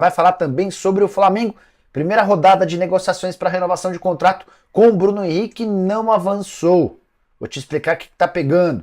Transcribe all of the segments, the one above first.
Vai falar também sobre o Flamengo. Primeira rodada de negociações para renovação de contrato com o Bruno Henrique não avançou. Vou te explicar o que está pegando.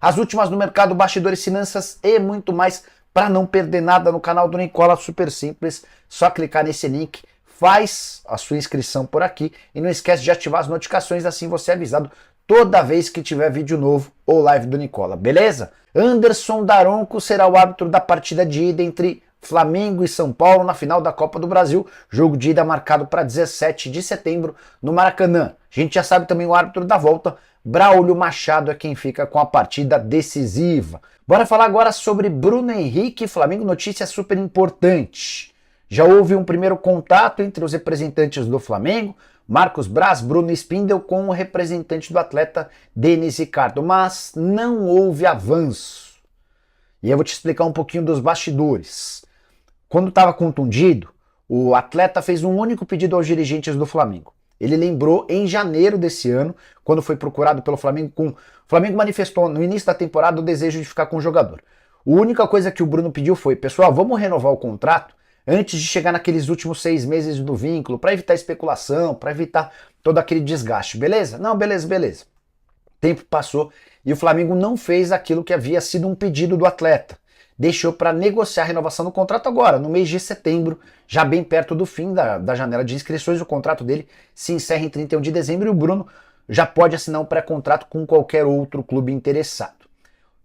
As últimas no mercado, bastidores, finanças e muito mais. Para não perder nada no canal do Nicola, super simples. Só clicar nesse link, faz a sua inscrição por aqui e não esquece de ativar as notificações, assim você é avisado toda vez que tiver vídeo novo ou live do Nicola, beleza? Anderson Daronco será o árbitro da partida de ida entre Flamengo e São Paulo na final da Copa do Brasil, jogo de ida marcado para 17 de setembro no Maracanã. A gente já sabe também o árbitro da volta, Braulio Machado é quem fica com a partida decisiva. Bora falar agora sobre Bruno Henrique e Flamengo, notícia super importante. Já houve um primeiro contato entre os representantes do Flamengo, Marcos Braz, Bruno Spindel, com o representante do atleta Denis Ricardo, mas não houve avanço. E eu vou te explicar um pouquinho dos bastidores. Quando estava contundido, o atleta fez um único pedido aos dirigentes do Flamengo. Ele lembrou em janeiro desse ano, quando foi procurado pelo Flamengo, o Flamengo manifestou no início da temporada o desejo de ficar com o jogador. A única coisa que o Bruno pediu foi, pessoal, vamos renovar o contrato antes de chegar naqueles últimos 6 meses do vínculo, para evitar especulação, para evitar todo aquele desgaste, beleza? Não, beleza. O tempo passou e o Flamengo não fez aquilo que havia sido um pedido do atleta. Deixou para negociar a renovação do contrato agora, no mês de setembro, já bem perto do fim da janela de inscrições. O contrato dele se encerra em 31 de dezembro e o Bruno já pode assinar um pré-contrato com qualquer outro clube interessado.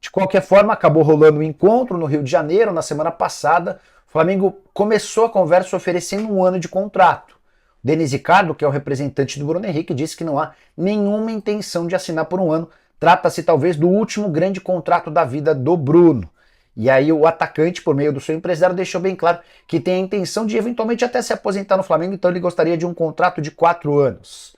De qualquer forma, acabou rolando um encontro no Rio de Janeiro na semana passada. O Flamengo começou a conversa oferecendo 1 ano de contrato. O Denis Ricardo, que é o representante do Bruno Henrique, disse que não há nenhuma intenção de assinar por 1 ano. Trata-se talvez do último grande contrato da vida do Bruno. E aí o atacante, por meio do seu empresário, deixou bem claro que tem a intenção de eventualmente até se aposentar no Flamengo, então ele gostaria de um contrato de 4 anos.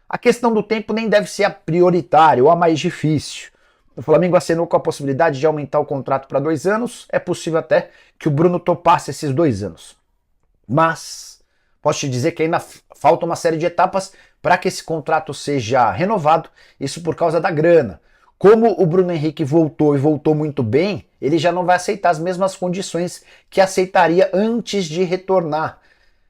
A questão do tempo nem deve ser a prioritária ou a mais difícil. O Flamengo acenou com a possibilidade de aumentar o contrato para 2 anos, é possível até que o Bruno topasse esses 2 anos. Mas posso te dizer que ainda falta uma série de etapas para que esse contrato seja renovado, isso por causa da grana. Como o Bruno Henrique voltou e voltou muito bem, ele já não vai aceitar as mesmas condições que aceitaria antes de retornar.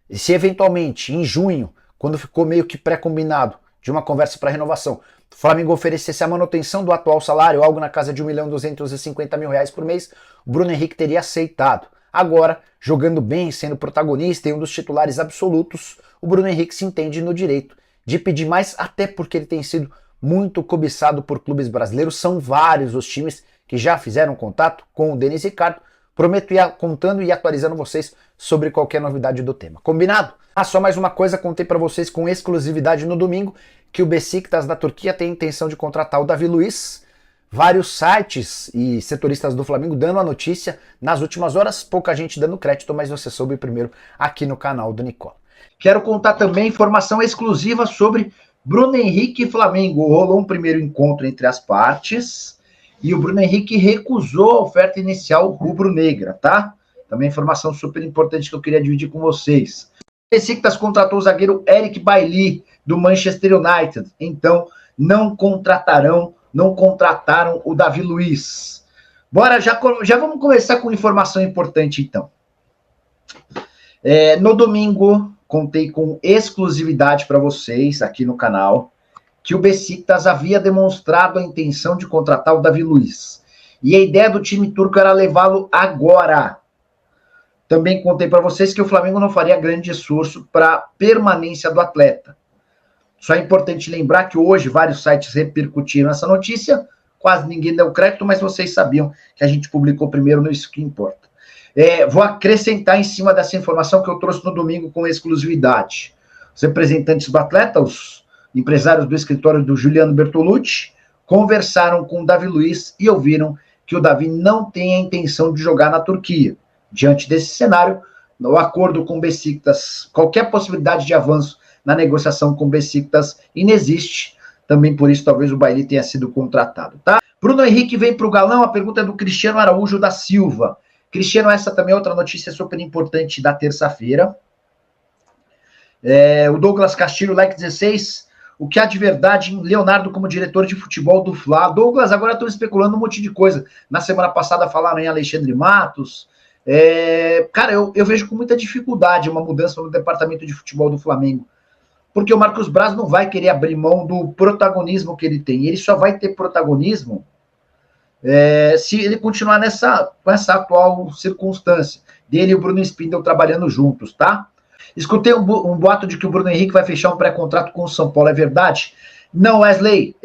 E se eventualmente, em junho, quando ficou meio que pré-combinado de uma conversa para renovação, o Flamengo oferecesse a manutenção do atual salário, algo na casa de R$1.250.000 por mês, o Bruno Henrique teria aceitado. Agora, jogando bem, sendo protagonista e um dos titulares absolutos, o Bruno Henrique se entende no direito de pedir mais, até porque ele tem sido muito cobiçado por clubes brasileiros. São vários os times que já fizeram contato com o Denis Ricardo. Prometo ir contando e atualizando vocês sobre qualquer novidade do tema. Combinado? Só mais uma coisa, contei para vocês com exclusividade no domingo que o Beşiktaş da Turquia tem a intenção de contratar o Davi Luiz. Vários sites e setoristas do Flamengo dando a notícia nas últimas horas, pouca gente dando crédito, mas você soube primeiro aqui no canal do Nicola. Quero contar também informação exclusiva sobre Bruno Henrique e Flamengo. Rolou um primeiro encontro entre as partes e o Bruno Henrique recusou a oferta inicial rubro-negra, tá? Também informação super importante que eu queria dividir com vocês. O Beşiktaş contratou o zagueiro Eric Bailly do Manchester United, então não contrataram o Davi Luiz. Bora, já vamos começar com informação importante então. No domingo, contei com exclusividade para vocês aqui no canal que o Beşiktaş havia demonstrado a intenção de contratar o Davi Luiz. E a ideia do time turco era levá-lo agora. Também contei para vocês que o Flamengo não faria grande esforço para a permanência do atleta. Só é importante lembrar que hoje vários sites repercutiram essa notícia, quase ninguém deu crédito, mas vocês sabiam que a gente publicou primeiro no Isso Que Importa. Vou acrescentar em cima dessa informação que eu trouxe no domingo com exclusividade. Os representantes do atleta, os empresários do escritório do Juliano Bertolucci, conversaram com o Davi Luiz e ouviram que o Davi não tem a intenção de jogar na Turquia. Diante desse cenário, no acordo com o Beşiktaş, qualquer possibilidade de avanço na negociação com o Beşiktaş inexiste. Também por isso talvez o Bailly tenha sido contratado, tá? Bruno Henrique vem para o galão, a pergunta é do Cristiano Araújo da Silva. Cristiano, essa também é outra notícia super importante da terça-feira. O Douglas Castilho, like 16, o que há de verdade em Leonardo como diretor de futebol do Fla? Douglas, agora estão especulando um monte de coisa. Na semana passada falaram em Alexandre Matos, Cara, eu vejo com muita dificuldade uma mudança no departamento de futebol do Flamengo, porque o Marcos Braz não vai querer abrir mão do protagonismo que ele tem. Ele só vai ter protagonismo se ele continuar com essa atual circunstância dele e o Bruno Spindel trabalhando juntos, tá? Escutei um boato de que o Bruno Henrique vai fechar um pré-contrato com o São Paulo, é verdade? Não, Wesley,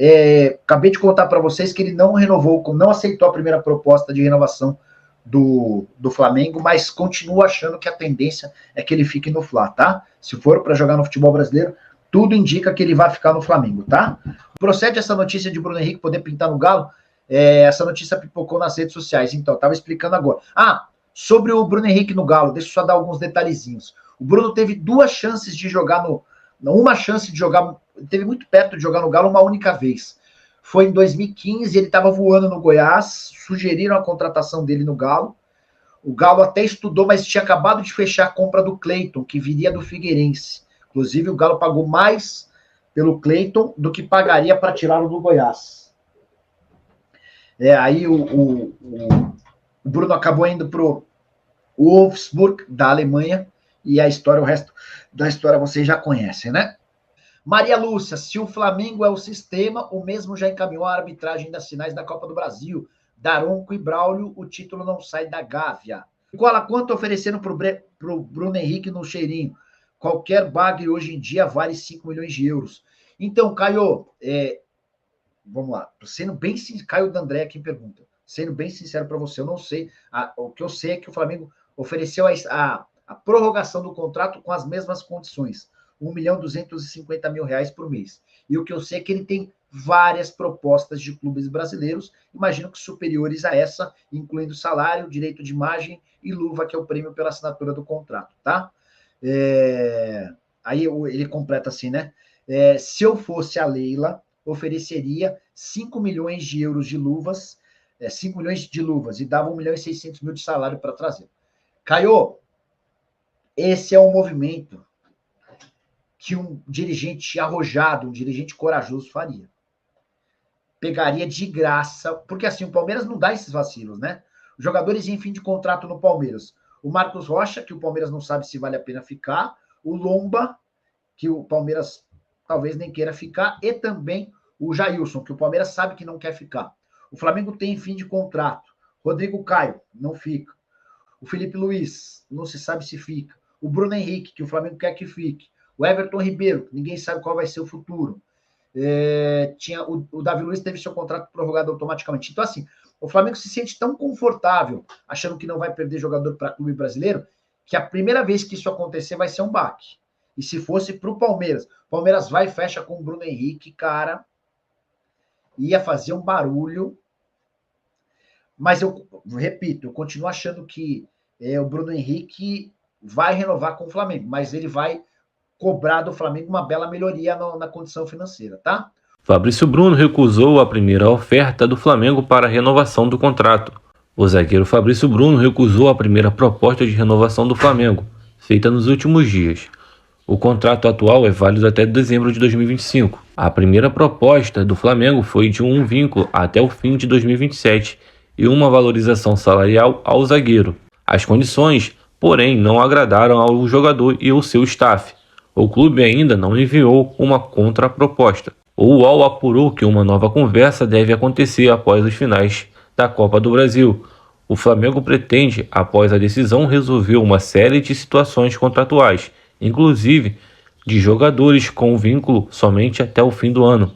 acabei de contar para vocês que ele não renovou, não aceitou a primeira proposta de renovação do Flamengo, mas continua achando que a tendência é que ele fique no Fla, tá? Se for para jogar no futebol brasileiro, tudo indica que ele vai ficar no Flamengo, tá? Procede essa notícia de Bruno Henrique poder pintar no Galo? Essa notícia pipocou nas redes sociais, então, estava explicando agora. Sobre o Bruno Henrique no Galo, deixa eu só dar alguns detalhezinhos. O Bruno teve duas chances de jogar uma chance de jogar, teve muito perto de jogar no Galo uma única vez. Foi em 2015, ele estava voando no Goiás, sugeriram a contratação dele no Galo. O Galo até estudou, mas tinha acabado de fechar a compra do Cleiton, que viria do Figueirense. Inclusive, o Galo pagou mais pelo Cleiton do que pagaria para tirá-lo do Goiás. Aí o Bruno acabou indo para o Wolfsburg, da Alemanha, e o resto da história vocês já conhecem, né? Maria Lúcia, se o Flamengo é o sistema, o mesmo já encaminhou a arbitragem das finais da Copa do Brasil. Daronco e Braulio, o título não sai da Gávea. Quanto ofereceram para o Bruno Henrique no cheirinho? Qualquer bagre hoje em dia vale 5 milhões de euros. Então, Caio, vamos lá. Sendo bem sincero, Caio D'André aqui pergunta. Sendo bem sincero para você, eu não sei. O que eu sei é que o Flamengo ofereceu a prorrogação do contrato com as mesmas condições. R$1.250.000 por mês. E o que eu sei é que ele tem várias propostas de clubes brasileiros, imagino que superiores a essa, incluindo salário, direito de imagem e luva, que é o prêmio pela assinatura do contrato, tá? Aí ele completa assim, né? Se eu fosse a Leila, ofereceria 5 milhões de euros de luvas, 5 milhões de luvas, e dava 1.600.000 de salário para trazer. Caio, esse é um movimento que um dirigente arrojado, um dirigente corajoso faria. Pegaria de graça, porque assim, o Palmeiras não dá esses vacilos, né? Os jogadores em fim de contrato no Palmeiras. O Marcos Rocha, que o Palmeiras não sabe se vale a pena ficar. O Lomba, que o Palmeiras talvez nem queira ficar. E também o Jailson, que o Palmeiras sabe que não quer ficar. O Flamengo tem fim de contrato. Rodrigo Caio, não fica. O Felipe Luiz, não se sabe se fica. O Bruno Henrique, que o Flamengo quer que fique. O Everton Ribeiro, ninguém sabe qual vai ser o futuro. O Davi Luiz teve seu contrato prorrogado automaticamente. Então, assim, o Flamengo se sente tão confortável, achando que não vai perder jogador para clube brasileiro, que a primeira vez que isso acontecer vai ser um baque. E se fosse para o Palmeiras vai e fecha com o Bruno Henrique, cara, ia fazer um barulho. Mas eu repito, eu continuo achando que o Bruno Henrique vai renovar com o Flamengo, mas ele vai cobrar do Flamengo uma bela melhoria na condição financeira, tá? Fabrício Bruno recusou a primeira oferta do Flamengo para a renovação do contrato. O zagueiro Fabrício Bruno recusou a primeira proposta de renovação do Flamengo, feita nos últimos dias. O contrato atual é válido até dezembro de 2025. A primeira proposta do Flamengo foi de um vínculo até o fim de 2027 e uma valorização salarial ao zagueiro. As condições, porém, não agradaram ao jogador e ao seu staff. O clube ainda não enviou uma contraproposta. O UOL apurou que uma nova conversa deve acontecer após os finais da Copa do Brasil. O Flamengo pretende, após a decisão, resolver uma série de situações contratuais, inclusive de jogadores com vínculo somente até o fim do ano.